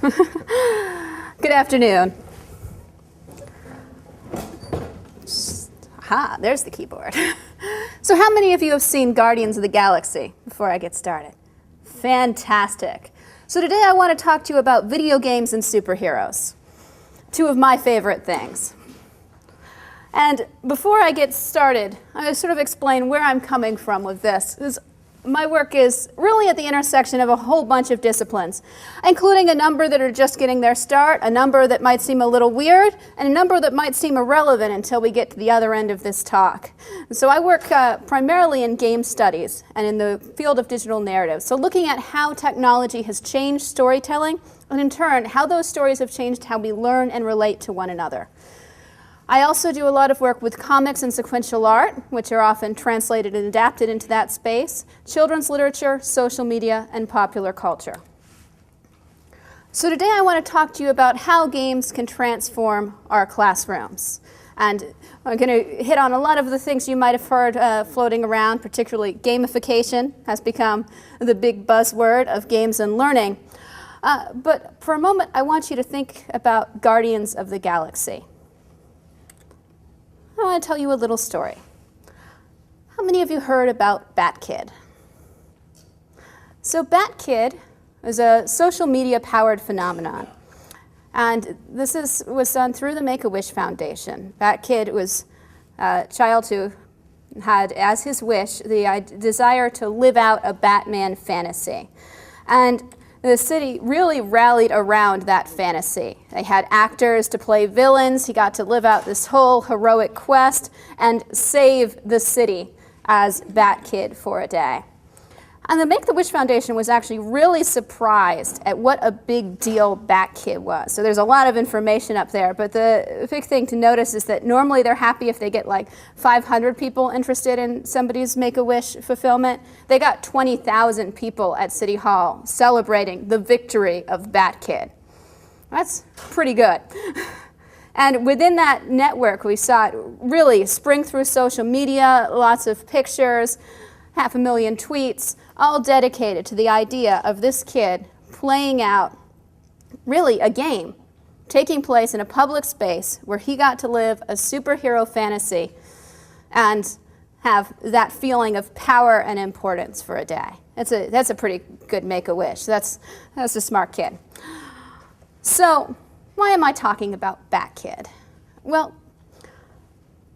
Good afternoon. Aha, there's the keyboard. So how many of you have seen Guardians of the Galaxy before I get started? Fantastic. So today I want to talk to you about video games and superheroes, two of my favorite things. And before I get started, I'm going to sort of explain where I'm coming from with this. My work is really at the intersection of a whole bunch of disciplines, including a number that are just getting their start, a number that might seem a little weird, and a number that might seem irrelevant until we get to the other end of this talk. So I work primarily in game studies and in the field of digital narrative. So looking at how technology has changed storytelling, and in turn, how those stories have changed how we learn and relate to one another. I also do a lot of work with comics and sequential art, which are often translated and adapted into that space, children's literature, social media, and popular culture. So today I want to talk to you about how games can transform our classrooms. And I'm going to hit on a lot of the things you might have heard floating around, particularly gamification has become the big buzzword of games and learning. But for a moment, I want you to think about Guardians of the Galaxy. I want to tell you a little story. How many of you heard about BatKid? So BatKid is a social media powered phenomenon. And this was done through the Make-A-Wish Foundation. BatKid was a child who had as his wish the desire to live out a Batman fantasy. And the city really rallied around that fantasy. They had actors to play villains. He got to live out this whole heroic quest and save the city as BatKid for a day. And the Make-A-Wish Foundation was actually really surprised at what a big deal BatKid was. So there's a lot of information up there, but the big thing to notice is that normally they're happy if they get like 500 people interested in somebody's Make-A-Wish fulfillment. They got 20,000 people at City Hall celebrating the victory of BatKid. That's pretty good. And within that network, we saw it really spring through social media, lots of pictures, 500,000 tweets, all dedicated to the idea of this kid playing out really a game, taking place in a public space where he got to live a superhero fantasy and have that feeling of power and importance for a day. That's a pretty good Make-A-Wish. That's a smart kid. So why am I talking about BatKid? Well,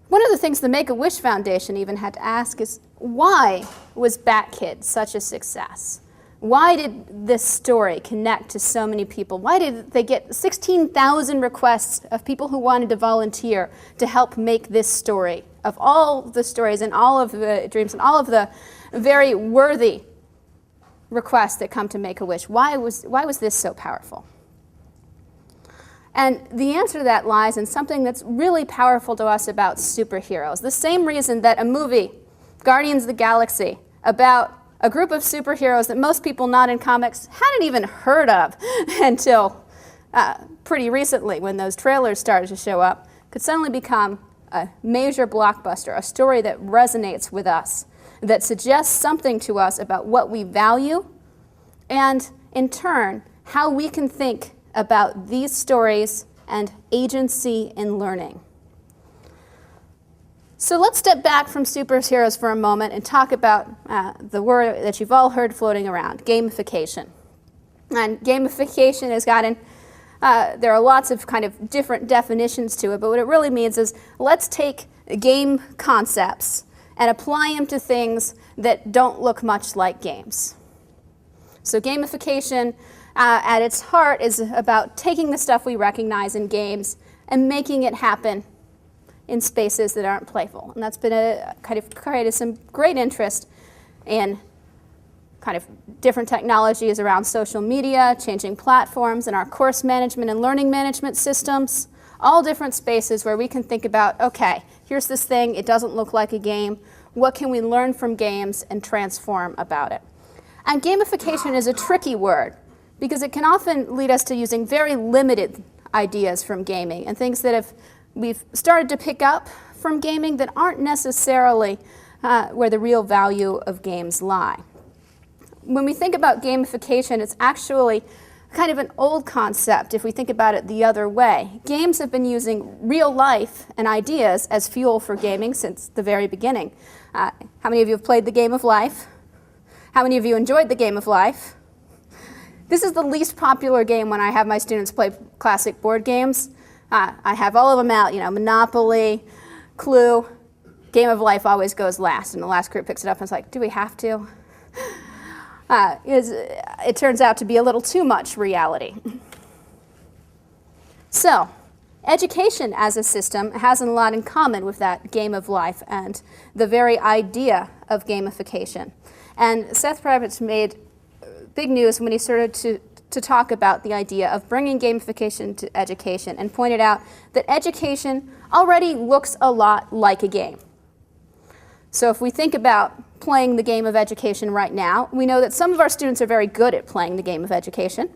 one of the things the Make-A-Wish Foundation even had to ask is, why was BatKid such a success? Why did this story connect to so many people? Why did they get 16,000 requests of people who wanted to volunteer to help make this story? Of all the stories and all of the dreams and all of the very worthy requests that come to Make-A-Wish, why was this so powerful? And the answer to that lies in something that's really powerful to us about superheroes. The same reason that a movie, Guardians of the Galaxy, about a group of superheroes that most people not in comics hadn't even heard of until pretty recently when those trailers started to show up, could suddenly become a major blockbuster, a story that resonates with us, that suggests something to us about what we value, and in turn, how we can think about these stories and agency in learning. So let's step back from superheroes for a moment and talk about the word that you've all heard floating around, gamification. And gamification has gotten, there are lots of kind of different definitions to it, but what it really means is let's take game concepts and apply them to things that don't look much like games. So gamification at its heart is about taking the stuff we recognize in games and making it happen in spaces that aren't playful. And that's been kind of created some great interest in kind of different technologies around social media, changing platforms, and our course management and learning management systems, all different spaces where we can think about, okay, here's this thing, it doesn't look like a game, what can we learn from games and transform about it? And gamification is a tricky word because it can often lead us to using very limited ideas from gaming and things that we've started to pick up from gaming that aren't necessarily where the real value of games lie. When we think about gamification, it's actually kind of an old concept if we think about it the other way. Games have been using real life and ideas as fuel for gaming since the very beginning. How many of you have played the game of life? How many of you enjoyed the game of life? This is the least popular game when I have my students play classic board games. I have all of them out, Monopoly, Clue. Game of life always goes last, and the last group picks it up and is like, do we have to? It turns out to be a little too much reality. So, education as a system has a lot in common with that game of life and the very idea of gamification. And Seth Previch made big news when he started to talk about the idea of bringing gamification to education and pointed out that education already looks a lot like a game. So if we think about playing the game of education right now, we know that some of our students are very good at playing the game of education.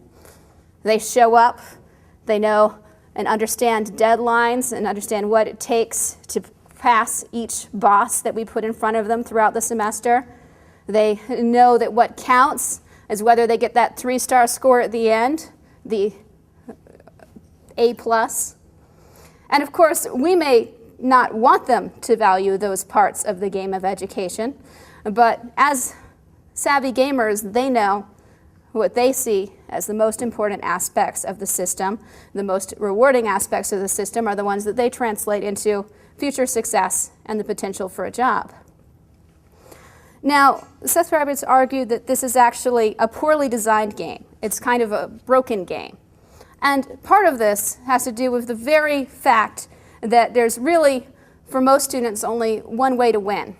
They show up, they know and understand deadlines and understand what it takes to pass each boss that we put in front of them throughout the semester. They know that what counts is whether they get that 3-star score at the end, the A+. And of course, we may not want them to value those parts of the game of education, but as savvy gamers, they know what they see as the most important aspects of the system. The most rewarding aspects of the system are the ones that they translate into future success and the potential for a job. Now, Seth Previch argued that this is actually a poorly designed game. It's kind of a broken game. And part of this has to do with the very fact that there's really, for most students, only one way to win.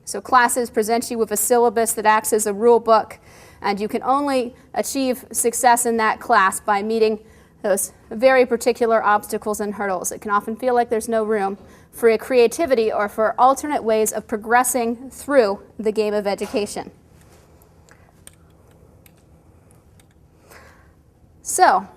So classes present you with a syllabus that acts as a rule book, and you can only achieve success in that class by meeting those very particular obstacles and hurdles. It can often feel like there's no room for creativity or for alternate ways of progressing through the game of education. So,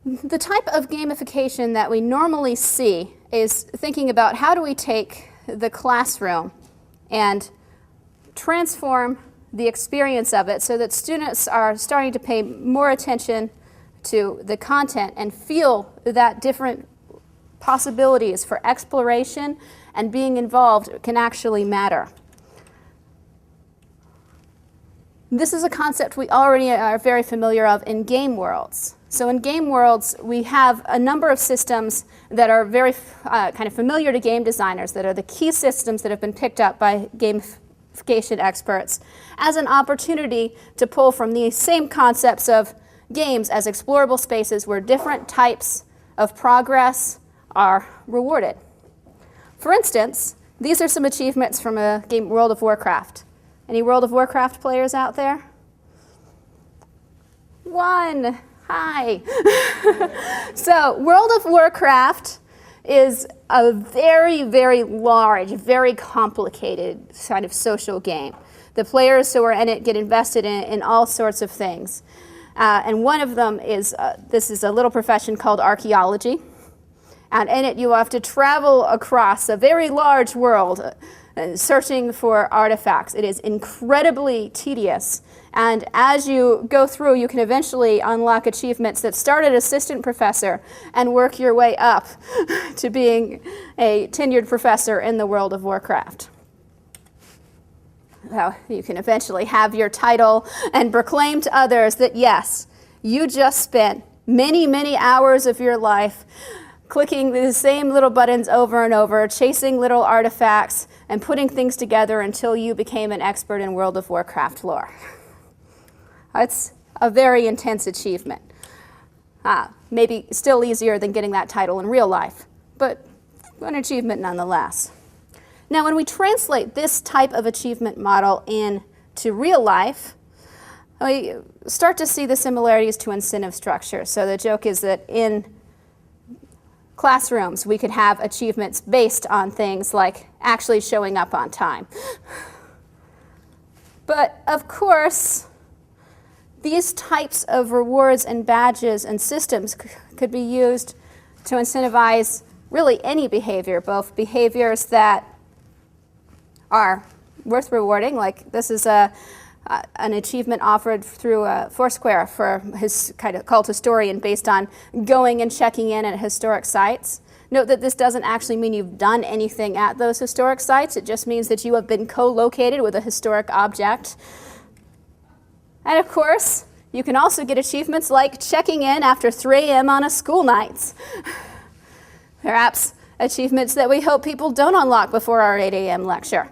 the type of gamification that we normally see is thinking about how do we take the classroom and transform the experience of it so that students are starting to pay more attention to the content and feel that different possibilities for exploration and being involved can actually matter. This is a concept we already are very familiar of in game worlds. So in game worlds, we have a number of systems that are very kind of familiar to game designers, that are the key systems that have been picked up by gamification experts as an opportunity to pull from the same concepts of games as explorable spaces where different types of progress are rewarded. For instance, these are some achievements from a game, World of Warcraft. Any World of Warcraft players out there? One. Hi. So World of Warcraft is a very, very large, very complicated kind of social game. The players who are in it get invested in all sorts of things. And one of them is, this is a little profession called archaeology. And in it you have to travel across a very large world searching for artifacts. It is incredibly tedious. And as you go through, you can eventually unlock achievements that start at assistant professor and work your way up to being a tenured professor in the World of Warcraft. So you can eventually have your title and proclaim to others that yes, you just spent many, many hours of your life clicking the same little buttons over and over, chasing little artifacts, and putting things together until you became an expert in World of Warcraft lore. It's a very intense achievement. Maybe still easier than getting that title in real life, but an achievement nonetheless. Now, when we translate this type of achievement model into real life, we start to see the similarities to incentive structure. So the joke is that in classrooms, we could have achievements based on things like actually showing up on time. But of course, these types of rewards and badges and systems could be used to incentivize really any behavior, both behaviors that are worth rewarding, like this is a an achievement offered through Foursquare for his kind of cult historian based on going and checking in at historic sites. Note that this doesn't actually mean you've done anything at those historic sites. It just means that you have been co-located with a historic object. And of course, you can also get achievements like checking in after 3 a.m. on a school night. Perhaps achievements that we hope people don't unlock before our 8 a.m. lecture.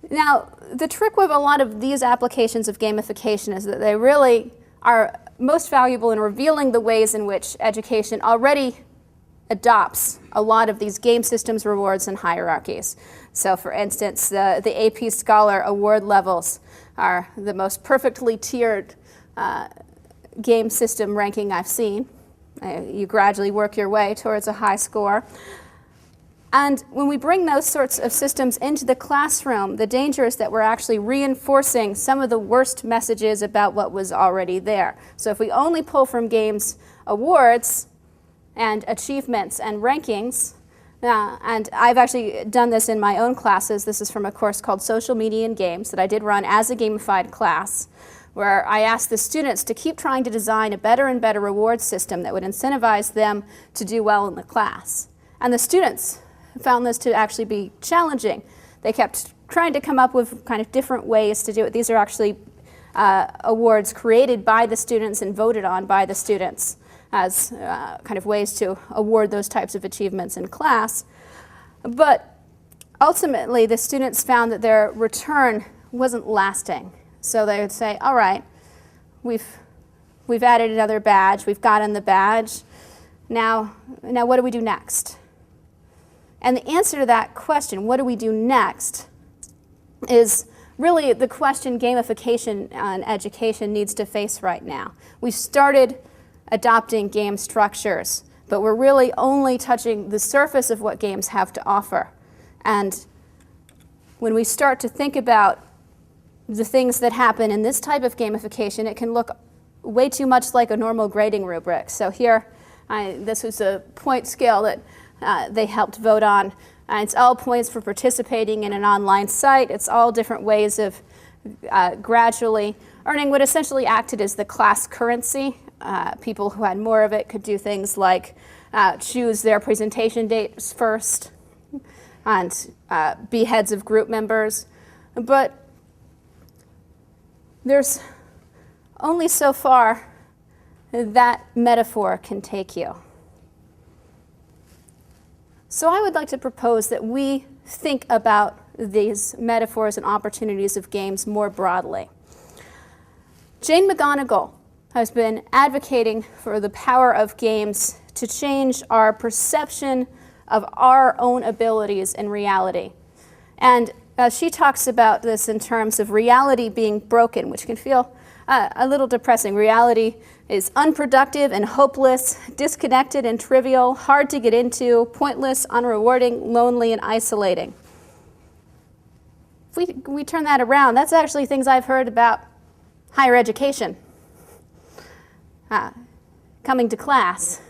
Now, the trick with a lot of these applications of gamification is that they really are most valuable in revealing the ways in which education already adopts a lot of these game systems, rewards, and hierarchies. So for instance, the AP Scholar award levels are the most perfectly tiered game system ranking I've seen. You gradually work your way towards a high score. And when we bring those sorts of systems into the classroom, the danger is that we're actually reinforcing some of the worst messages about what was already there. So if we only pull from games awards and achievements and rankings, and I've actually done this in my own classes. This is from a course called Social Media and Games that I did run as a gamified class, where I asked the students to keep trying to design a better and better reward system that would incentivize them to do well in the class. And the students found this to actually be challenging. They kept trying to come up with kind of different ways to do it. These are actually awards created by the students and voted on by the students as kind of ways to award those types of achievements in class. But ultimately, the students found that their return wasn't lasting. So they would say, all right, we've added another badge, we've gotten the badge, now what do we do next? And the answer to that question, what do we do next, is really the question gamification and education needs to face right now. We've started adopting game structures, but we're really only touching the surface of what games have to offer. And when we start to think about the things that happen in this type of gamification, it can look way too much like a normal grading rubric. So here, this was a point scale that they helped vote on. It's all points for participating in an online site. It's all different ways of gradually earning what essentially acted as the class currency. People who had more of it could do things like choose their presentation dates first and be heads of group members. But there's only so far that metaphor can take you. So I would like to propose that we think about these metaphors and opportunities of games more broadly. Jane McGonigal has been advocating for the power of games to change our perception of our own abilities in reality. And she talks about this in terms of reality being broken, which can feel a little depressing. Reality is unproductive and hopeless, disconnected and trivial, hard to get into, pointless, unrewarding, lonely, and isolating. If we turn that around, that's actually things I've heard about higher education, coming to class,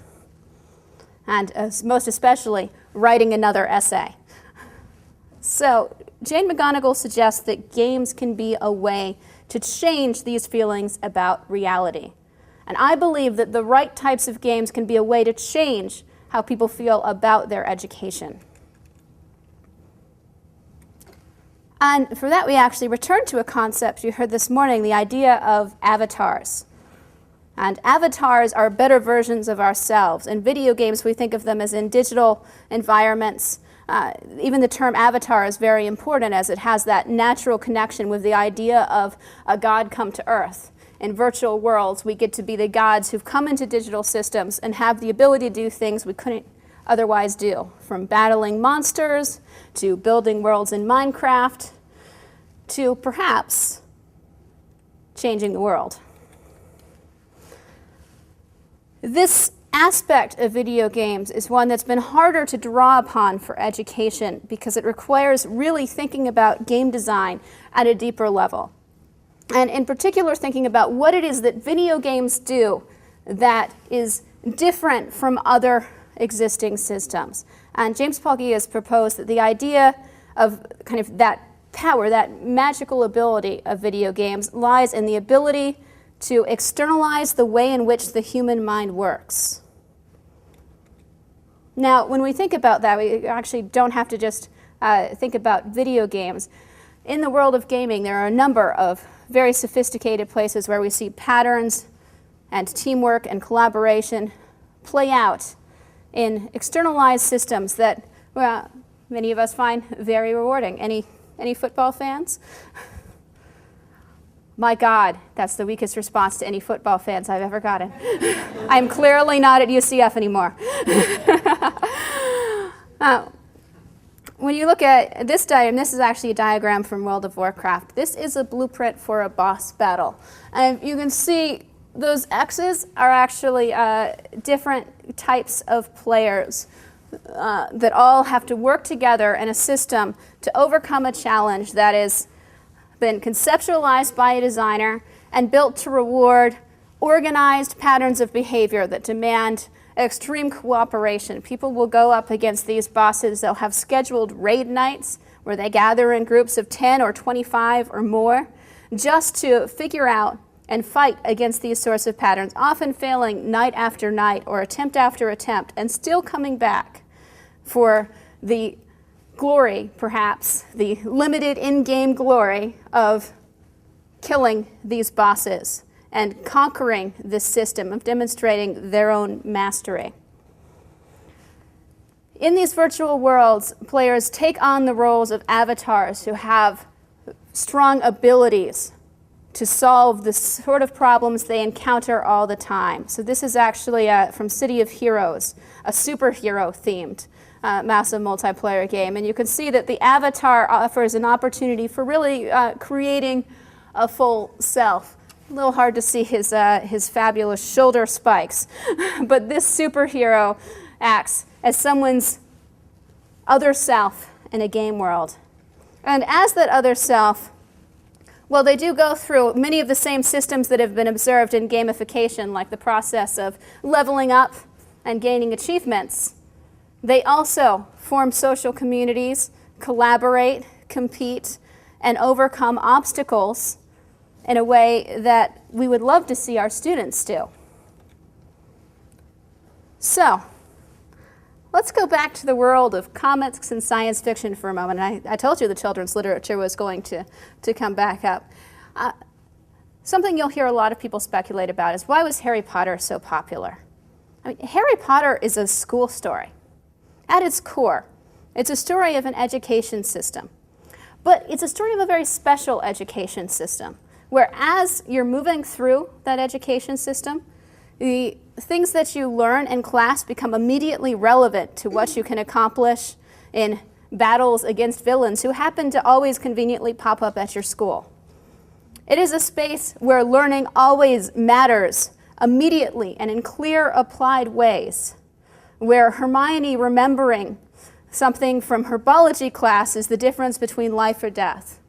and most especially writing another essay. So Jane McGonigal suggests that games can be a way to change these feelings about reality. And I believe that the right types of games can be a way to change how people feel about their education. And for that, we actually return to a concept you heard this morning, the idea of avatars. And avatars are better versions of ourselves. In video games, we think of them as in digital environments. Even the term avatar is very important, as it has that natural connection with the idea of a god come to earth. In virtual worlds, we get to be the gods who've come into digital systems and have the ability to do things we couldn't otherwise do, from battling monsters to building worlds in Minecraft to perhaps changing the world. This aspect of video games is one that's been harder to draw upon for education because it requires really thinking about game design at a deeper level. And in particular, thinking about what it is that video games do that is different from other existing systems. And James Paul Gee has proposed that the idea of kind of that power, that magical ability of video games lies in the ability to externalize the way in which the human mind works. Now, when we think about that, we actually don't have to just think about video games. In the world of gaming, there are a number of very sophisticated places where we see patterns and teamwork and collaboration play out in externalized systems that, well, many of us find very rewarding. Any football fans? My God, that's the weakest response to any football fans I've ever gotten. I'm clearly not at UCF anymore. When you look at this diagram, this is actually a diagram from World of Warcraft. This is a blueprint for a boss battle. And you can see those X's are actually different types of players that all have to work together in a system to overcome a challenge that has been conceptualized by a designer and built to reward organized patterns of behavior that demand extreme cooperation. People will go up against these bosses. They'll have scheduled raid nights where they gather in groups of 10 or 25 or more just to figure out and fight against these sorts of patterns, often failing night after night or attempt after attempt, and still coming back for the glory, perhaps, the limited in-game glory of killing these bosses and conquering this system, of demonstrating their own mastery. In these virtual worlds, players take on the roles of avatars who have strong abilities to solve the sort of problems they encounter all the time. So this is actually from City of Heroes, a superhero-themed massive multiplayer game. And you can see that the avatar offers an opportunity for really creating a full self. A little hard to see his fabulous shoulder spikes, but this superhero acts as someone's other self in a game world. And as that other self, well, they do go through many of the same systems that have been observed in gamification, like the process of leveling up and gaining achievements. They also form social communities, collaborate, compete, and overcome obstacles in a way that we would love to see our students do. So, let's go back to the world of comics and science fiction for a moment. I told you the children's literature was going to come back up. Something you'll hear a lot of people speculate about is, why was Harry Potter so popular? I mean, Harry Potter is a school story. At its core, it's a story of an education system. But it's a story of a very special education system, where as you're moving through that education system, the things that you learn in class become immediately relevant to what you can accomplish in battles against villains who happen to always conveniently pop up at your school. It is a space where learning always matters immediately and in clear, applied ways, where Hermione remembering something from her biology class is the difference between life or death.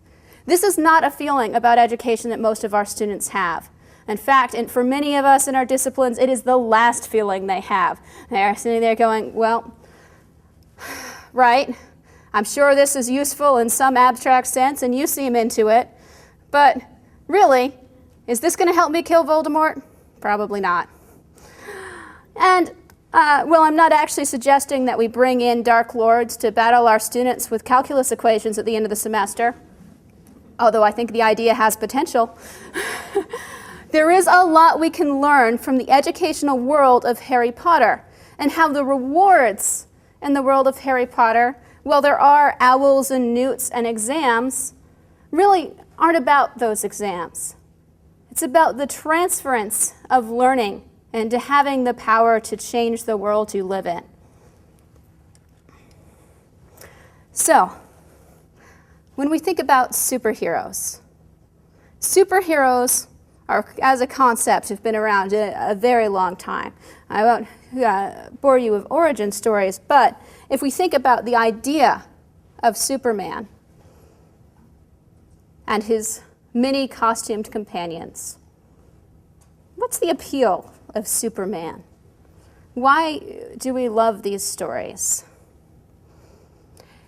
This is not a feeling about education that most of our students have. In fact, and for many of us in our disciplines, it is the last feeling they have. They're sitting there going, well, right, I'm sure this is useful in some abstract sense, and you seem into it, but really, is this going to help me kill Voldemort? Probably not. And well, I'm not actually suggesting that we bring in Dark Lords to battle our students with calculus equations at the end of the semester, although I think the idea has potential. There is a lot we can learn from the educational world of Harry Potter, and how the rewards in the world of Harry Potter, well, there are owls and newts and exams, really aren't about those exams. It's about the transference of learning and to having the power to change the world you live in. So, when we think about superheroes, superheroes are, as a concept, have been around a very long time. I won't bore you with origin stories, but if we think about the idea of Superman and his many costumed companions, what's the appeal of Superman? Why do we love these stories?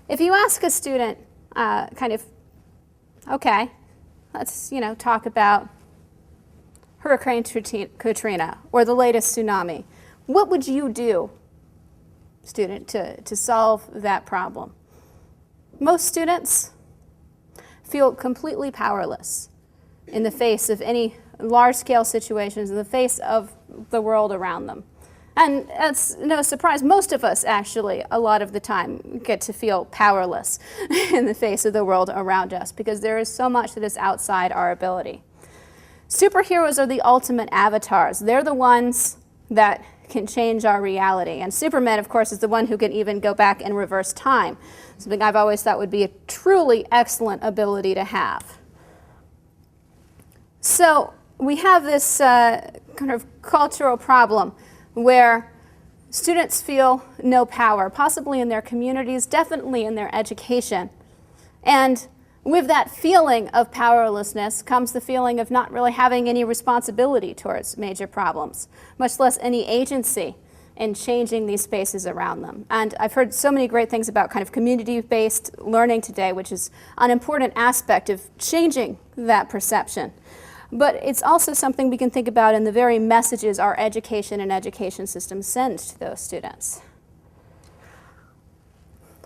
If you ask a student, kind of, okay, let's, talk about Hurricane Katrina or the latest tsunami. What would you do, student, to solve that problem? Most students feel completely powerless in the face of any large-scale situations, in the face of the world around them. And that's no surprise. Most of us, actually, a lot of the time, get to feel powerless in the face of the world around us because there is so much that is outside our ability. Superheroes are the ultimate avatars. They're the ones that can change our reality. And Superman, of course, is the one who can even go back and reverse time, something I've always thought would be a truly excellent ability to have. So we have this kind of cultural problem where students feel no power, possibly in their communities, definitely in their education. And with that feeling of powerlessness comes the feeling of not really having any responsibility towards major problems, much less any agency in changing these spaces around them. And I've heard so many great things about kind of community-based learning today, which is an important aspect of changing that perception. But it's also something we can think about in the very messages our education and education system send to those students.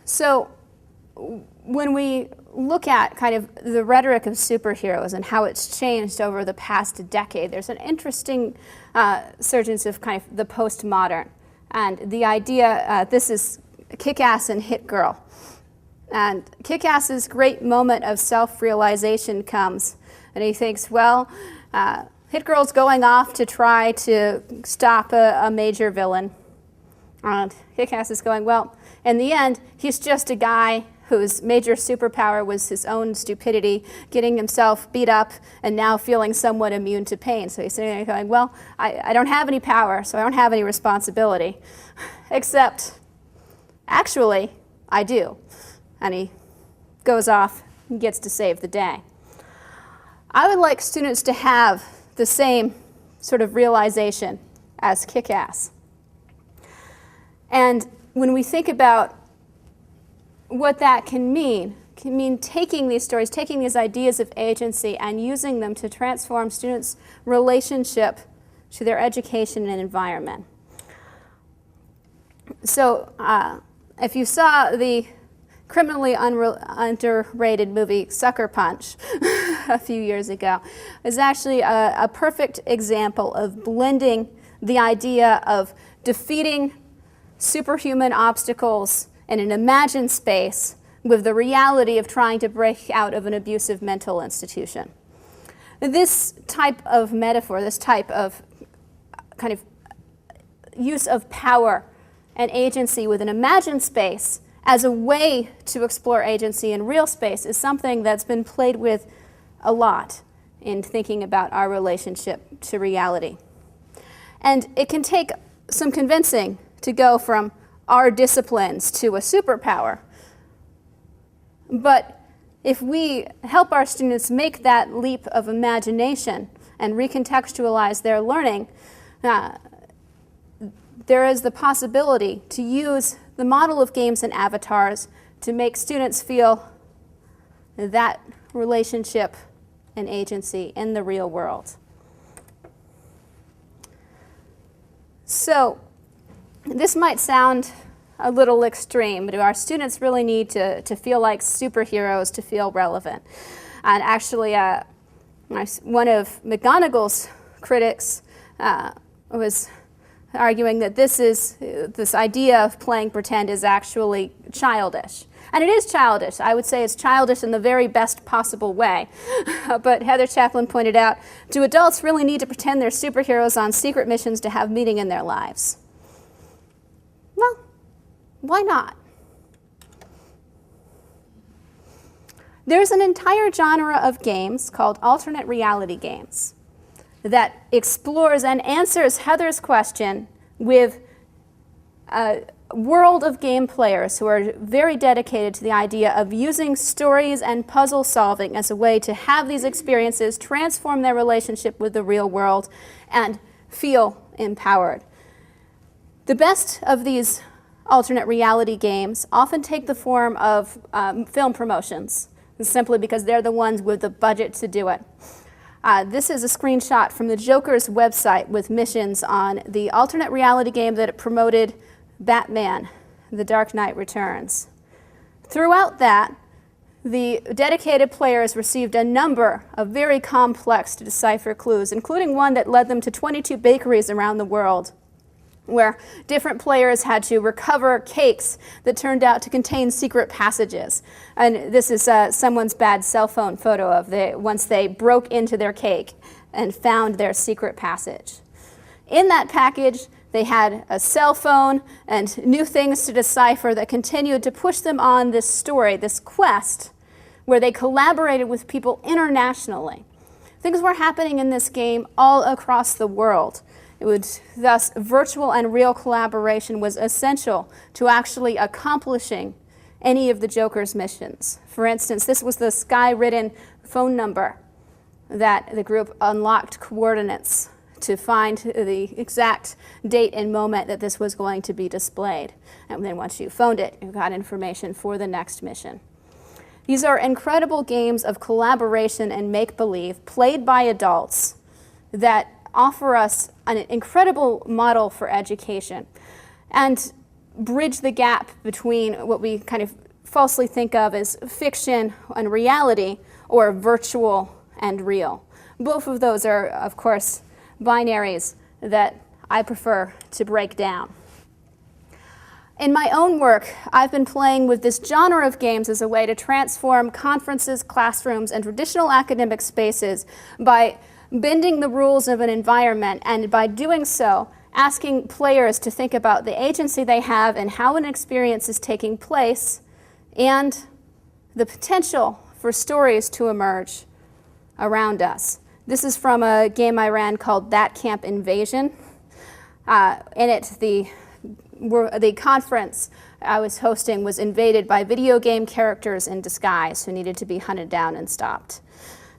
So when we look at kind of the rhetoric of superheroes and how it's changed over the past decade, there's an interesting surgence of kind of the postmodern. And the idea, this is Kick-Ass and Hit Girl. And Kick-Ass's great moment of self-realization comes, and he thinks, well, Hit Girl's going off to try to stop a major villain. And Kick-Ass is going, well, in the end, he's just a guy whose major superpower was his own stupidity, getting himself beat up and now feeling somewhat immune to pain. So he's sitting there going, well, I don't have any power, so I don't have any responsibility. Except, actually, I do. And he goes off and gets to save the day. I would like students to have the same sort of realization as Kick-Ass. And when we think about what that can mean taking these stories, taking these ideas of agency and using them to transform students' relationship to their education and environment. So if you saw the criminally underrated movie Sucker Punch a few years ago, is actually a perfect example of blending the idea of defeating superhuman obstacles in an imagined space with the reality of trying to break out of an abusive mental institution. This type of metaphor, this type of kind of use of power and agency with an imagined space as a way to explore agency in real space is something that's been played with a lot in thinking about our relationship to reality. And it can take some convincing to go from our disciplines to a superpower. But if we help our students make that leap of imagination and recontextualize their learning, there is the possibility to use the model of games and avatars to make students feel that relationship and agency in the real world. So this might sound a little extreme, but our students really need to feel like superheroes to feel relevant. And actually, one of McGonagall's critics was arguing that this idea of playing pretend is actually childish. And it is childish. I would say it's childish in the very best possible way. But Heather Chaplin pointed out, do adults really need to pretend they're superheroes on secret missions to have meaning in their lives? Well, why not? There's an entire genre of games called alternate reality games that explores and answers Heather's question with a world of game players who are very dedicated to the idea of using stories and puzzle solving as a way to have these experiences transform their relationship with the real world and feel empowered. The best of these alternate reality games often take the form of film promotions, simply because they're the ones with the budget to do it. This is a screenshot from the Joker's website with missions on the alternate reality game that it promoted, Batman: The Dark Knight Returns. Throughout that, the dedicated players received a number of very complex to decipher clues, including one that led them to 22 bakeries around the world, where different players had to recover cakes that turned out to contain secret passages. And this is someone's bad cell phone photo of once they broke into their cake and found their secret passage. In that package, they had a cell phone and new things to decipher that continued to push them on this story, this quest, where they collaborated with people internationally. Things were happening in this game all across the world. Thus, virtual and real collaboration was essential to actually accomplishing any of the Joker's missions. For instance, this was the sky-written phone number that the group unlocked coordinates to find the exact date and moment that this was going to be displayed. And then once you phoned it, you got information for the next mission. These are incredible games of collaboration and make-believe played by adults that offer us an incredible model for education and bridge the gap between what we kind of falsely think of as fiction and reality, or virtual and real. Both of those are, of course, binaries that I prefer to break down. In my own work, I've been playing with this genre of games as a way to transform conferences, classrooms, and traditional academic spaces by bending the rules of an environment, and by doing so, asking players to think about the agency they have and how an experience is taking place, and the potential for stories to emerge around us. This is from a game I ran called That Camp Invasion. In it, the conference I was hosting was invaded by video game characters in disguise who needed to be hunted down and stopped.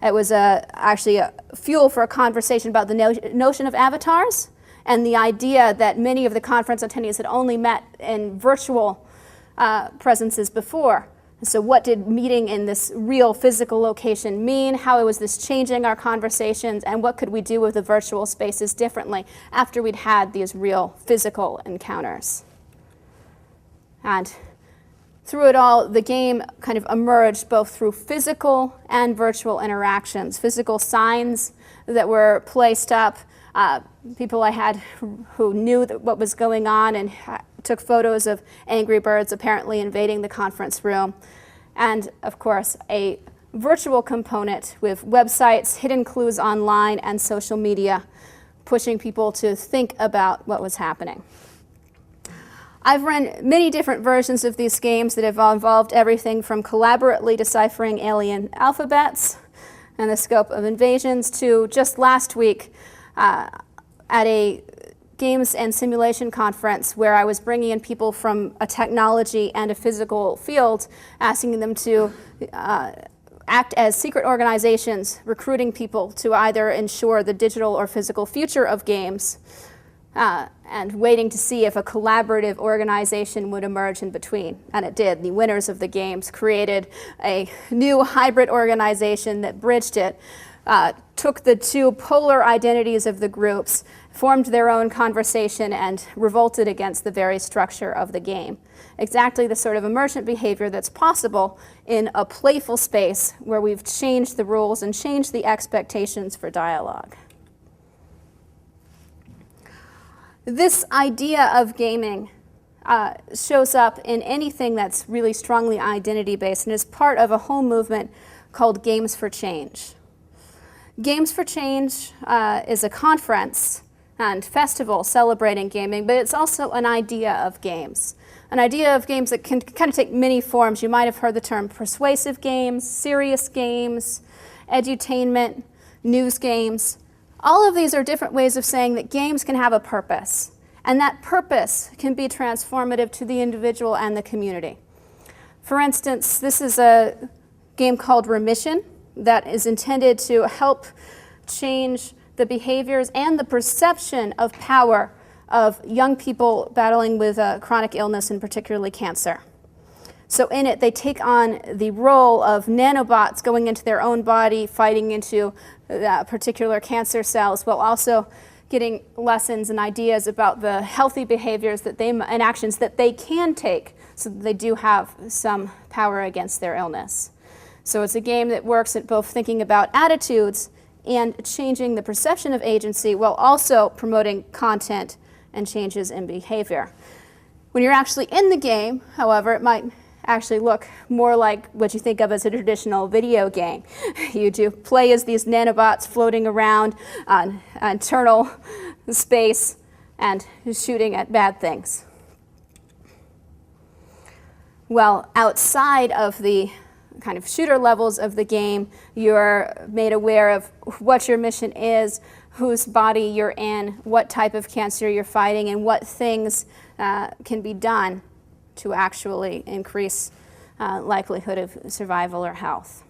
It was actually a fuel for a conversation about the notion of avatars and the idea that many of the conference attendees had only met in virtual presences before. So what did meeting in this real physical location mean? How was this changing our conversations? And what could we do with the virtual spaces differently after we'd had these real physical encounters? And through it all, the game kind of emerged both through physical and virtual interactions, physical signs that were placed up, people I had who knew what was going on and took photos of angry birds apparently invading the conference room, and of course a virtual component with websites, hidden clues online, and social media pushing people to think about what was happening. I've run many different versions of these games that have involved everything from collaboratively deciphering alien alphabets and the scope of invasions to just last week at a games and simulation conference where I was bringing in people from a technology and a physical field, asking them to act as secret organizations, recruiting people to either ensure the digital or physical future of games, and waiting to see if a collaborative organization would emerge in between. And it did. The winners of the games created a new hybrid organization that bridged it, took the two polar identities of the groups, formed their own conversation, and revolted against the very structure of the game. Exactly the sort of emergent behavior that's possible in a playful space where we've changed the rules and changed the expectations for dialogue. This idea of gaming shows up in anything that's really strongly identity-based and is part of a whole movement called Games for Change. Games for Change is a conference and festival celebrating gaming, but it's also an idea of games. An idea of games that can kind of take many forms. You might have heard the term persuasive games, serious games, edutainment, news games. All of these are different ways of saying that games can have a purpose, and that purpose can be transformative to the individual and the community. For instance, this is a game called Remission that is intended to help change the behaviors and the perception of power of young people battling with chronic illness and particularly cancer. So in it, they take on the role of nanobots going into their own body, fighting into particular cancer cells, while also getting lessons and ideas about the healthy behaviors that and actions that they can take so that they do have some power against their illness. So it's a game that works at both thinking about attitudes and changing the perception of agency while also promoting content and changes in behavior. When you're actually in the game, however, it might actually look more like what you think of as a traditional video game. You do play as these nanobots floating around on internal space and shooting at bad things. Well, outside of the kind of shooter levels of the game, you're made aware of what your mission is, whose body you're in, what type of cancer you're fighting, and what things can be done to actually increase likelihood of survival or health.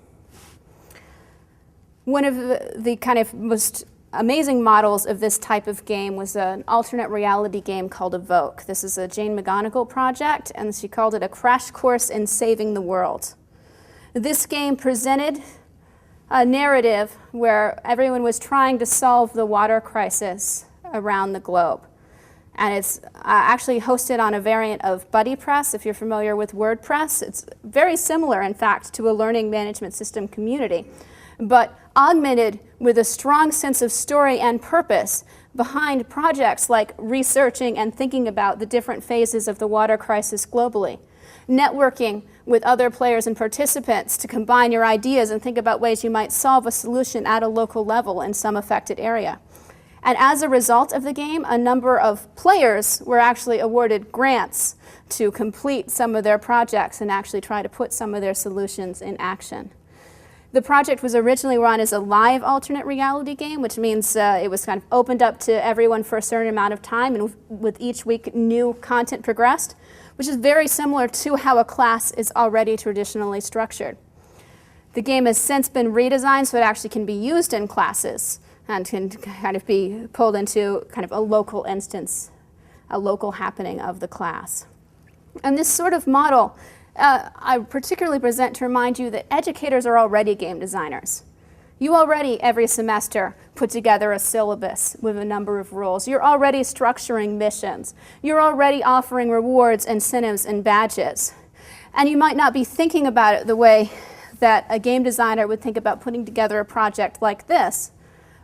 One of the kind of most amazing models of this type of game was an alternate reality game called Evoke. This is a Jane McGonigal project, and she called it a crash course in saving the world. This game presented a narrative where everyone was trying to solve the water crisis around the globe. And it's actually hosted on a variant of BuddyPress. If you're familiar with WordPress, it's very similar, in fact, to a learning management system community, but augmented with a strong sense of story and purpose behind projects like researching and thinking about the different phases of the water crisis globally, networking with other players and participants to combine your ideas and think about ways you might solve a solution at a local level in some affected area. And as a result of the game, a number of players were actually awarded grants to complete some of their projects and actually try to put some of their solutions in action. The project was originally run as a live alternate reality game, which means it was kind of opened up to everyone for a certain amount of time, and with each week new content progressed, which is very similar to how a class is already traditionally structured. The game has since been redesigned so it actually can be used in classes and can kind of be pulled into kind of a local instance, a local happening of the class. And this sort of model I particularly present to remind you that educators are already game designers. You already, every semester, put together a syllabus with a number of rules. You're already structuring missions. You're already offering rewards, incentives, and badges. And you might not be thinking about it the way that a game designer would think about putting together a project like this,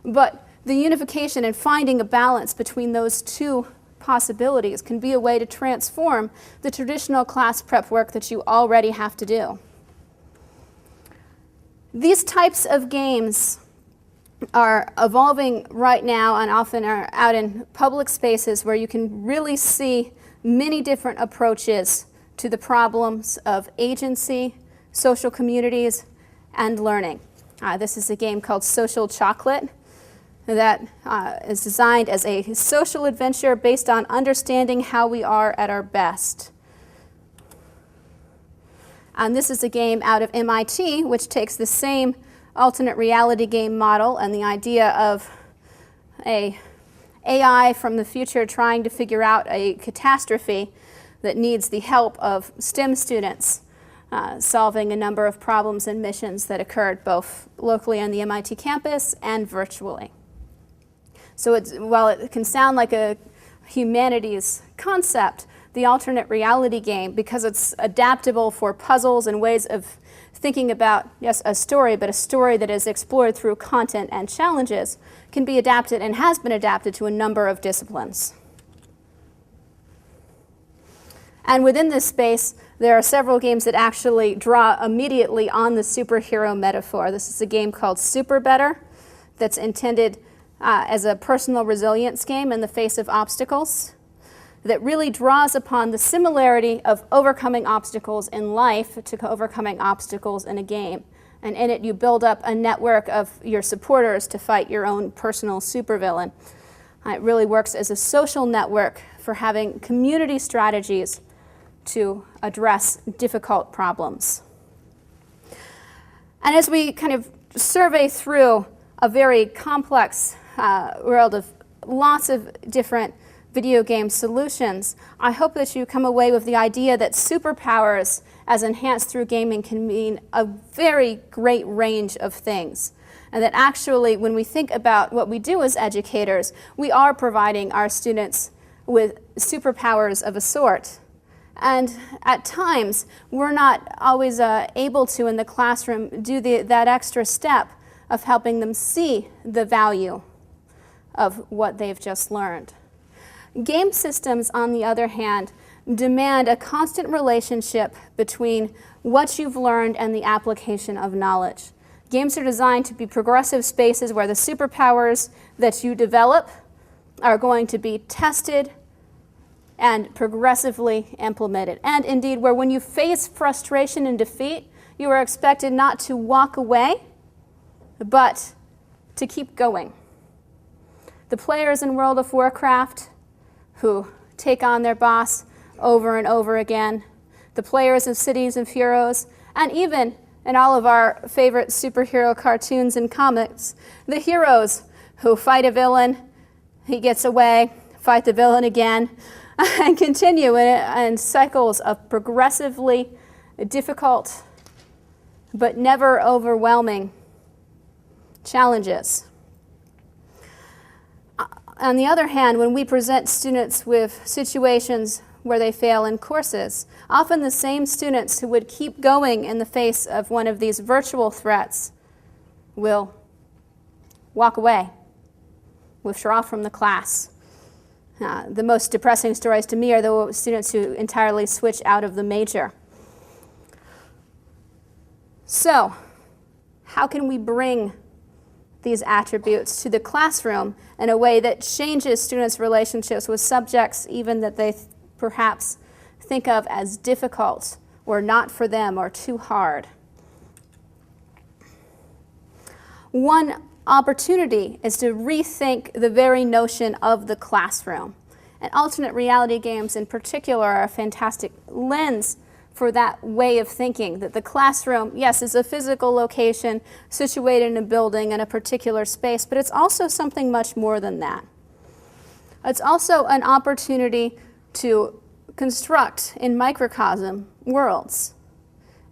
but the unification and finding a balance between those two possibilities can be a way to transform the traditional class prep work that you already have to do. These types of games are evolving right now and often are out in public spaces where you can really see many different approaches to the problems of agency, social communities, and learning. This is a game called Social Chocolate that is designed as a social adventure based on understanding how we are at our best. And this is a game out of MIT, which takes the same alternate reality game model and the idea of a AI from the future trying to figure out a catastrophe that needs the help of STEM students solving a number of problems and missions that occurred both locally on the MIT campus and virtually. So while it can sound like a humanities concept, the alternate reality game, because it's adaptable for puzzles and ways of thinking about, yes, a story, but a story that is explored through content and challenges, can be adapted and has been adapted to a number of disciplines. And within this space, there are several games that actually draw immediately on the superhero metaphor. This is a game called Super Better that's intended as a personal resilience game in the face of obstacles that really draws upon the similarity of overcoming obstacles in life to overcoming obstacles in a game. And in it, you build up a network of your supporters to fight your own personal supervillain. It really works as a social network for having community strategies to address difficult problems. And as we kind of survey through a very complex world of lots of different video game solutions, I hope that you come away with the idea that superpowers as enhanced through gaming can mean a very great range of things. And that actually, when we think about what we do as educators, we are providing our students with superpowers of a sort. And at times, we're not always able to, in the classroom, do that extra step of helping them see the value of what they've just learned. Game systems, on the other hand, demand a constant relationship between what you've learned and the application of knowledge. Games are designed to be progressive spaces where the superpowers that you develop are going to be tested and progressively implemented. And indeed, where when you face frustration and defeat, you are expected not to walk away, but to keep going. The players in World of Warcraft who take on their boss over and over again, the players of Cities of Heroes, and even in all of our favorite superhero cartoons and comics, the heroes who fight a villain, he gets away, fight the villain again, and continue in cycles of progressively difficult but never overwhelming challenges. On the other hand, when we present students with situations where they fail in courses, often the same students who would keep going in the face of one of these virtual threats will walk away, withdraw from the class. The most depressing stories to me are the students who entirely switch out of the major. So, how can we bring these attributes to the classroom in a way that changes students' relationships with subjects even that they perhaps think of as difficult or not for them or too hard? One opportunity is to rethink the very notion of the classroom. And alternate reality games in particular are a fantastic lens for that way of thinking, that the classroom, yes, is a physical location situated in a building in a particular space, but it's also something much more than that. It's also an opportunity to construct in microcosm worlds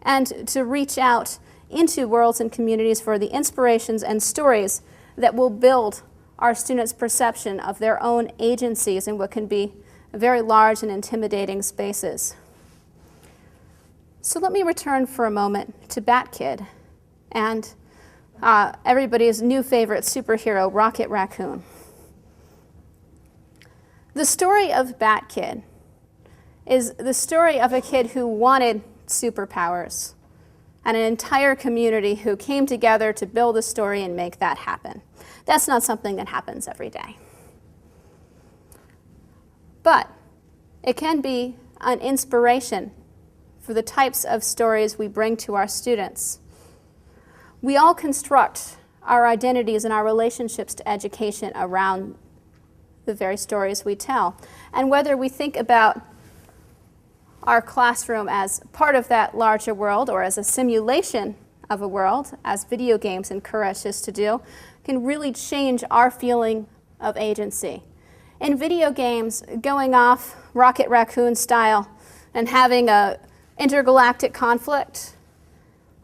and to reach out into worlds and communities for the inspirations and stories that will build our students' perception of their own agencies in what can be very large and intimidating spaces. So let me return for a moment to Bat Kid and everybody's new favorite superhero, Rocket Raccoon. The story of Bat Kid is the story of a kid who wanted superpowers and an entire community who came together to build a story and make that happen. That's not something that happens every day. But it can be an inspiration for the types of stories we bring to our students. We all construct our identities and our relationships to education around the very stories we tell. And whether we think about our classroom as part of that larger world or as a simulation of a world, as video games encourage us to do, can really change our feeling of agency. In video games, going off Rocket Raccoon style and having a intergalactic conflict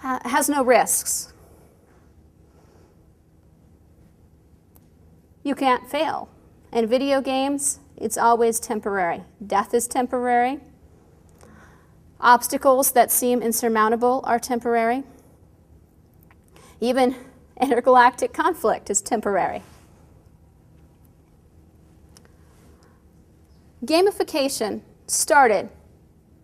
has no risks. You can't fail. In video games, it's always temporary. Death is temporary. Obstacles that seem insurmountable are temporary. Even intergalactic conflict is temporary. Gamification started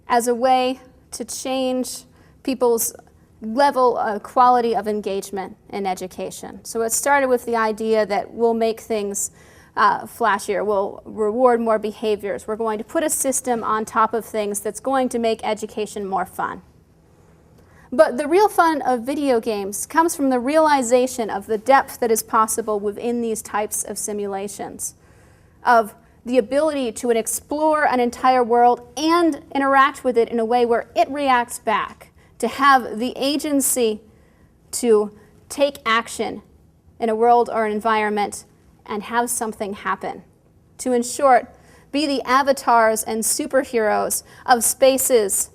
as a way to change people's level of quality of engagement in education. So it started with the idea that we'll make things flashier, we'll reward more behaviors, we're going to put a system on top of things that's going to make education more fun. But the real fun of video games comes from the realization of the depth that is possible within these types of simulations, of the ability to explore an entire world and interact with it in a way where it reacts back, to have the agency to take action in a world or an environment and have something happen. To, in short, be the avatars and superheroes of spaces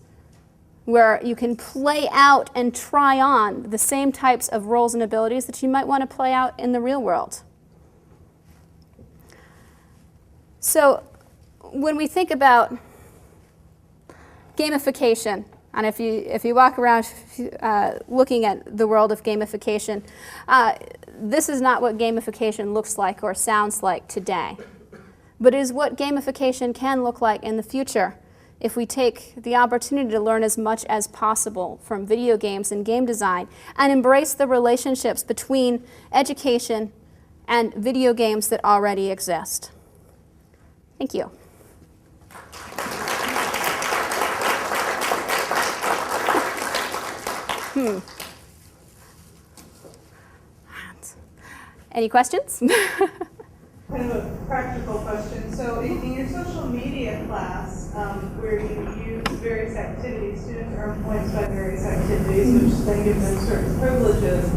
where you can play out and try on the same types of roles and abilities that you might want to play out in the real world. So when we think about gamification, and if you walk around looking at the world of gamification, this is not what gamification looks like or sounds like today, but it is what gamification can look like in the future if we take the opportunity to learn as much as possible from video games and game design and embrace the relationships between education and video games that already exist. Thank you. Any questions? Kind of a practical question. So in your social media class, where you use various activities, students earn points by various activities, which then gives them certain privileges.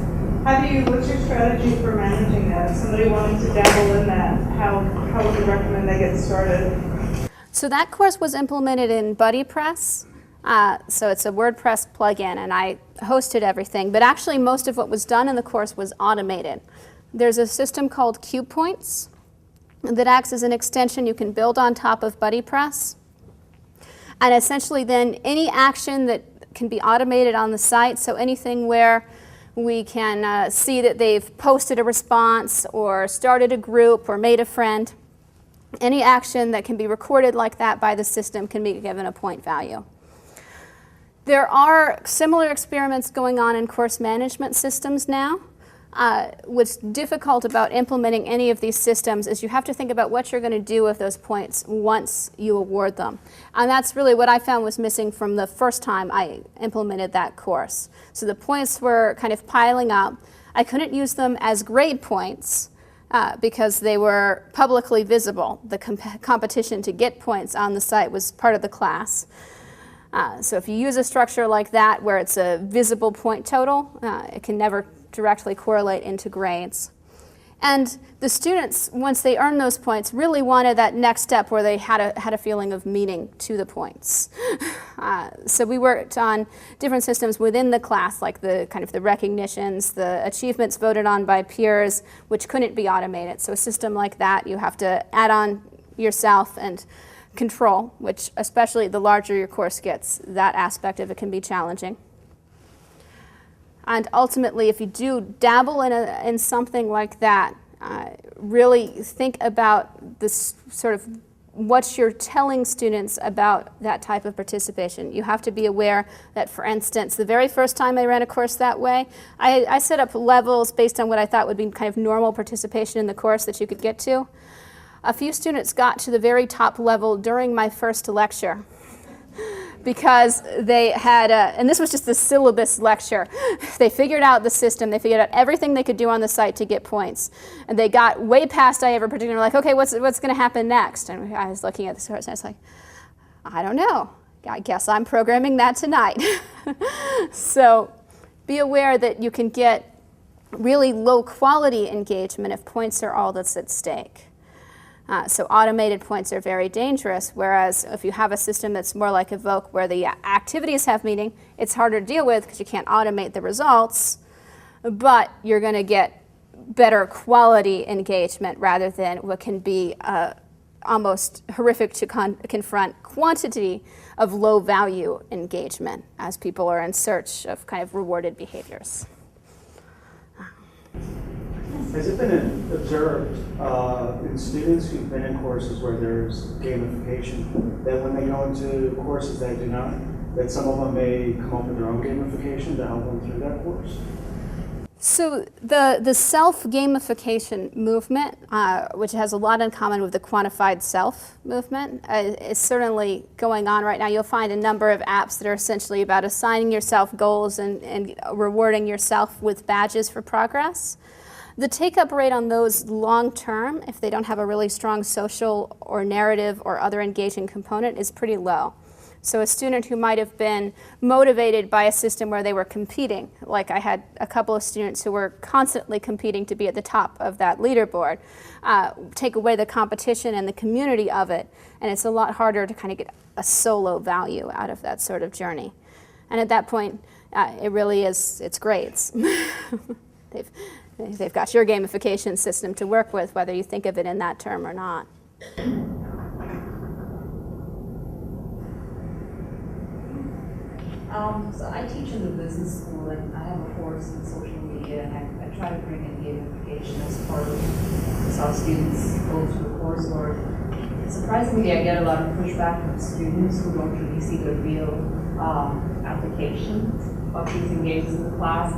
What's your strategy for managing that? If somebody wanted to dabble in that, how would you recommend they get started? So that course was implemented in BuddyPress. So it's a WordPress plugin, and I hosted everything. But actually, most of what was done in the course was automated. There's a system called QPoints that acts as an extension you can build on top of BuddyPress. And essentially then any action that can be automated on the site, so anything where we can see that they've posted a response or started a group or made a friend, any action that can be recorded like that by the system can be given a point value. There are similar experiments going on in course management systems now. What's difficult about implementing any of these systems is you have to think about what you're going to do with those points once you award them. And that's really what I found was missing from the first time I implemented that course. So the points were kind of piling up. I couldn't use them as grade points because they were publicly visible. The competition to get points on the site was part of the class. So if you use a structure like that where it's a visible point total, it can never directly correlate into grades. And the students, once they earned those points, really wanted that next step where they had a feeling of meaning to the points. So we worked on different systems within the class, like the kind of the recognitions, the achievements voted on by peers, which couldn't be automated. So a system like that, you have to add on yourself and control, which especially the larger your course gets, that aspect of it can be challenging. And ultimately, if you do dabble in something like that, really think about this sort of what you're telling students about that type of participation. You have to be aware that, for instance, the very first time I ran a course that way, I set up levels based on what I thought would be kind of normal participation in the course that you could get to. A few students got to the very top level during my first lecture because they had, and this was just the syllabus lecture, they figured out the system, they figured out everything they could do on the site to get points. And they got way past I ever predicted. They're like, okay, what's going to happen next? And I was looking at the course and I was like, I don't know. I guess I'm programming that tonight. So be aware that you can get really low quality engagement if points are all that's at stake. So automated points are very dangerous, whereas if you have a system that's more like Evoke where the activities have meaning, it's harder to deal with because you can't automate the results, but you're going to get better quality engagement rather than what can be almost horrific to confront quantity of low value engagement as people are in search of kind of rewarded behaviors. Has it been observed in students who've been in courses where there's gamification that when they go into courses that do not, that some of them may come up with their own gamification to help them through that course? So the self-gamification movement, which has a lot in common with the quantified self movement, is certainly going on right now. You'll find a number of apps that are essentially about assigning yourself goals and rewarding yourself with badges for progress. The take-up rate on those long-term, if they don't have a really strong social or narrative or other engaging component, is pretty low. So a student who might have been motivated by a system where they were competing, like I had a couple of students who were constantly competing to be at the top of that leaderboard, take away the competition and the community of it, and it's a lot harder to kind of get a solo value out of that sort of journey. And at that point, it really is, it's grades. They've got your gamification system to work with, whether you think of it in that term or not. So I teach in the business school, and I have a course in social media, and I try to bring in gamification as part of how students go through the coursework. Surprisingly, I get a lot of pushback from students who don't really see the real application of using games in the class.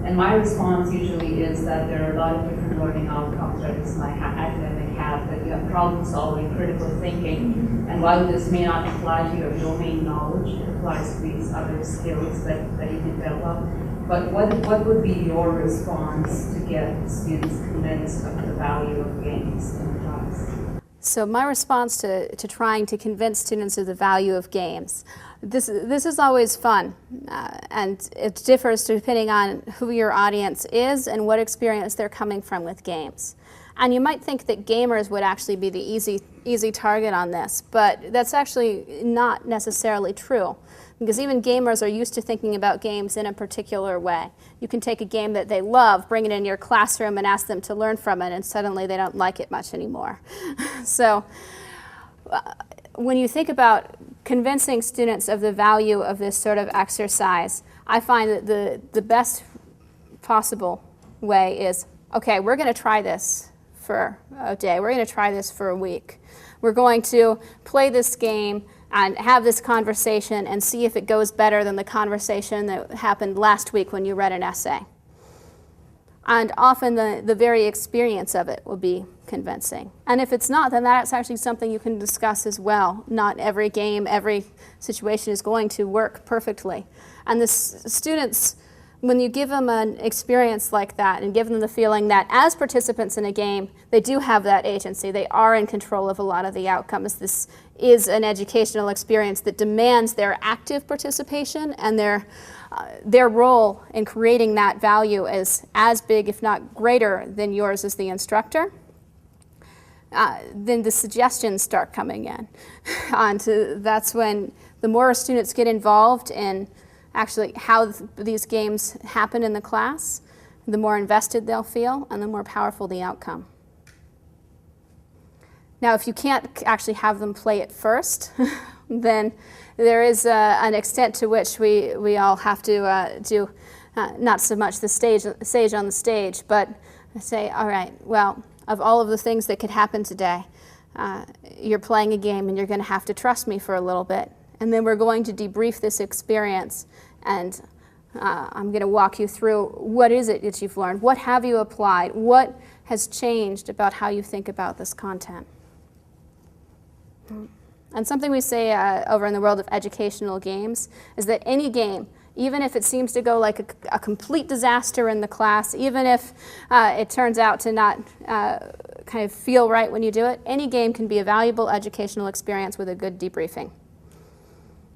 And my response usually is that there are a lot of different learning outcomes that is my academic hat, that you have problem solving, critical thinking, and while this may not apply to your domain knowledge, it applies to these other skills that you develop. But what would be your response to get students convinced of the value of games in the class? So my response to trying to convince students of the value of games, this is always fun, and it differs depending on who your audience is and what experience they're coming from with games. And you might think that gamers would actually be the easy target on this, but that's actually not necessarily true, because even gamers are used to thinking about games in a particular way. You can take a game that they love, bring it in your classroom, and ask them to learn from it, and suddenly they don't like it much anymore. So when you think about convincing students of the value of this sort of exercise, I find that the best possible way is, okay, we're going to try this for a day. We're going to try this for a week. We're going to play this game and have this conversation and see if it goes better than the conversation that happened last week when you read an essay. And often the very experience of it will be convincing. And if it's not, then that's actually something you can discuss as well. Not every game, every situation is going to work perfectly. And the students, when you give them an experience like that and give them the feeling that as participants in a game, they do have that agency, they are in control of a lot of the outcomes. This is an educational experience that demands their active participation, and their role in creating that value is as big, if not greater, than yours as the instructor. Then the suggestions start coming in. And that's when the more students get involved in actually how these games happen in the class, the more invested they'll feel and the more powerful the outcome. Now, if you can't actually have them play it first, then there is an extent to which we all have to do not so much the sage on the stage, but say, all right, well, of all of the things that could happen today, you're playing a game and you're going to have to trust me for a little bit. And then we're going to debrief this experience, and I'm going to walk you through what is it that you've learned, what have you applied, what has changed about how you think about this content. And something we say over in the world of educational games is that any game, even if it seems to go like a complete disaster in the class, even if it turns out to not kind of feel right when you do it, any game can be a valuable educational experience with a good debriefing.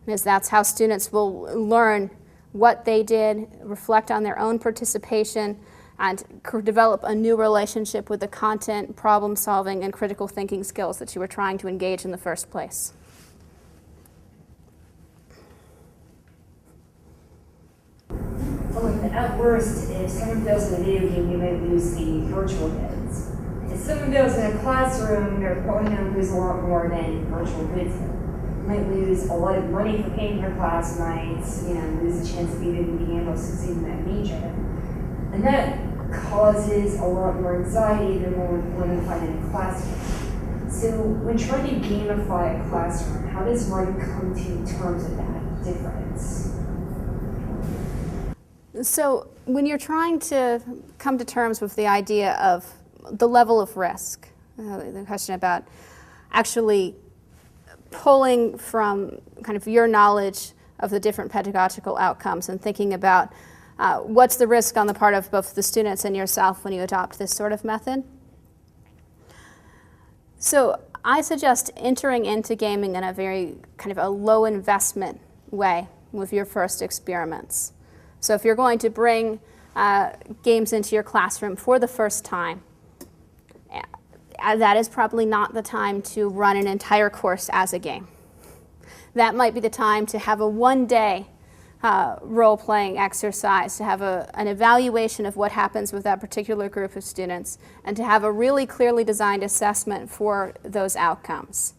Because that's how students will learn what they did, reflect on their own participation, and develop a new relationship with the content, problem solving, and critical thinking skills that you were trying to engage in the first place. At worst, if someone fails in a video game, you might lose the virtual goods. If someone fails in a classroom, they're probably going to lose a lot more than virtual goods. You might lose a lot of money for paying for class nights, lose a chance of even being able to succeed in that major. And that causes a lot more anxiety than what we find in a classroom. So when trying to gamify a classroom, how does one come to terms with that difference? So when you're trying to come to terms with the idea of the level of risk, the question about actually pulling from kind of your knowledge of the different pedagogical outcomes and thinking about what's the risk on the part of both the students and yourself when you adopt this sort of method. So I suggest entering into gaming in a very kind of a low investment way with your first experiments. So if you're going to bring games into your classroom for the first time, that is probably not the time to run an entire course as a game. That might be the time to have a one-day role-playing exercise, to have an evaluation of what happens with that particular group of students, and to have a really clearly designed assessment for those outcomes.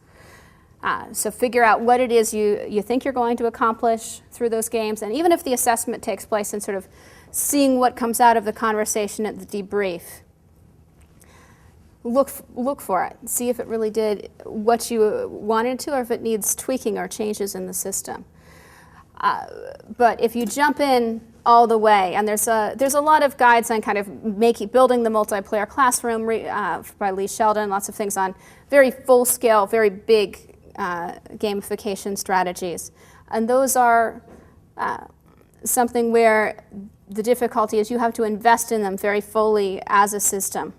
So figure out what it is you think you're going to accomplish through those games, and even if the assessment takes place in sort of seeing what comes out of the conversation at the debrief, look for it. See if it really did what you wanted to, or if it needs tweaking or changes in the system. But if you jump in all the way, and there's a lot of guides on kind of building the multiplayer classroom by Lee Sheldon, lots of things on very full-scale, very big gamification strategies. And those are something where the difficulty is you have to invest in them very fully as a system.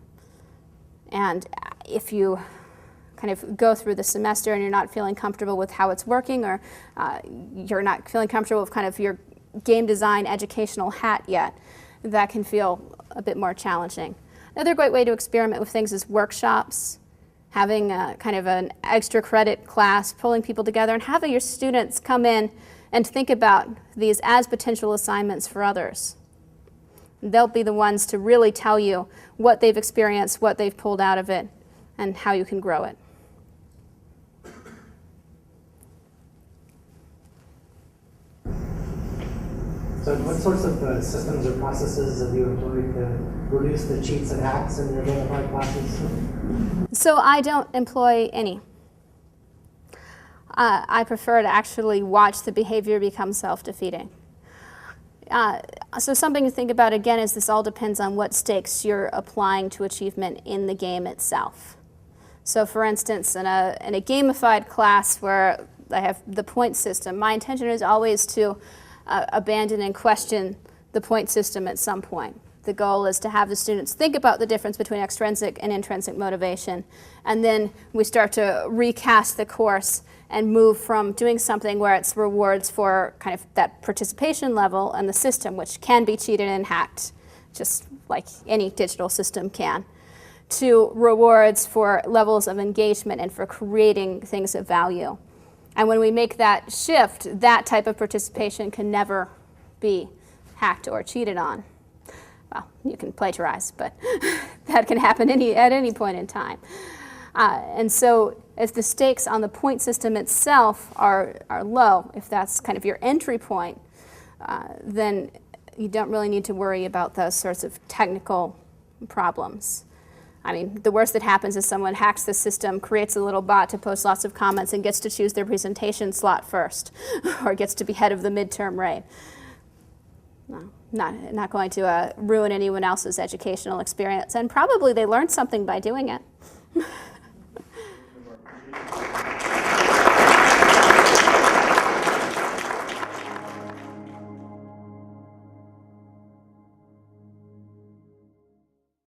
And if you kind of go through the semester and you're not feeling comfortable with how it's working, or you're not feeling comfortable with kind of your game design educational hat yet, that can feel a bit more challenging. Another great way to experiment with things is workshops, having kind of an extra credit class, pulling people together and having your students come in and think about these as potential assignments for others. They'll be the ones to really tell you what they've experienced, what they've pulled out of it, and how you can grow it. So what sorts of systems or processes have you employed to reduce the cheats and hacks in your gamified classes? So I don't employ any. I prefer to actually watch the behavior become self-defeating. So something to think about again is this all depends on what stakes you're applying to achievement in the game itself. So for instance, in a gamified class where I have the point system, my intention is always to abandon and question the point system at some point. The goal is to have the students think about the difference between extrinsic and intrinsic motivation, and then we start to recast the course and move from doing something where it's rewards for kind of that participation level and the system, which can be cheated and hacked, just like any digital system can, to rewards for levels of engagement and for creating things of value. And when we make that shift, that type of participation can never be hacked or cheated on. Well, you can plagiarize, but that can happen at any point in time. And so if the stakes on the point system itself are low, if that's kind of your entry point, then you don't really need to worry about those sorts of technical problems. I mean, the worst that happens is someone hacks the system, creates a little bot to post lots of comments, and gets to choose their presentation slot first, or gets to be head of the midterm rate. No, not going to ruin anyone else's educational experience, and probably they learned something by doing it.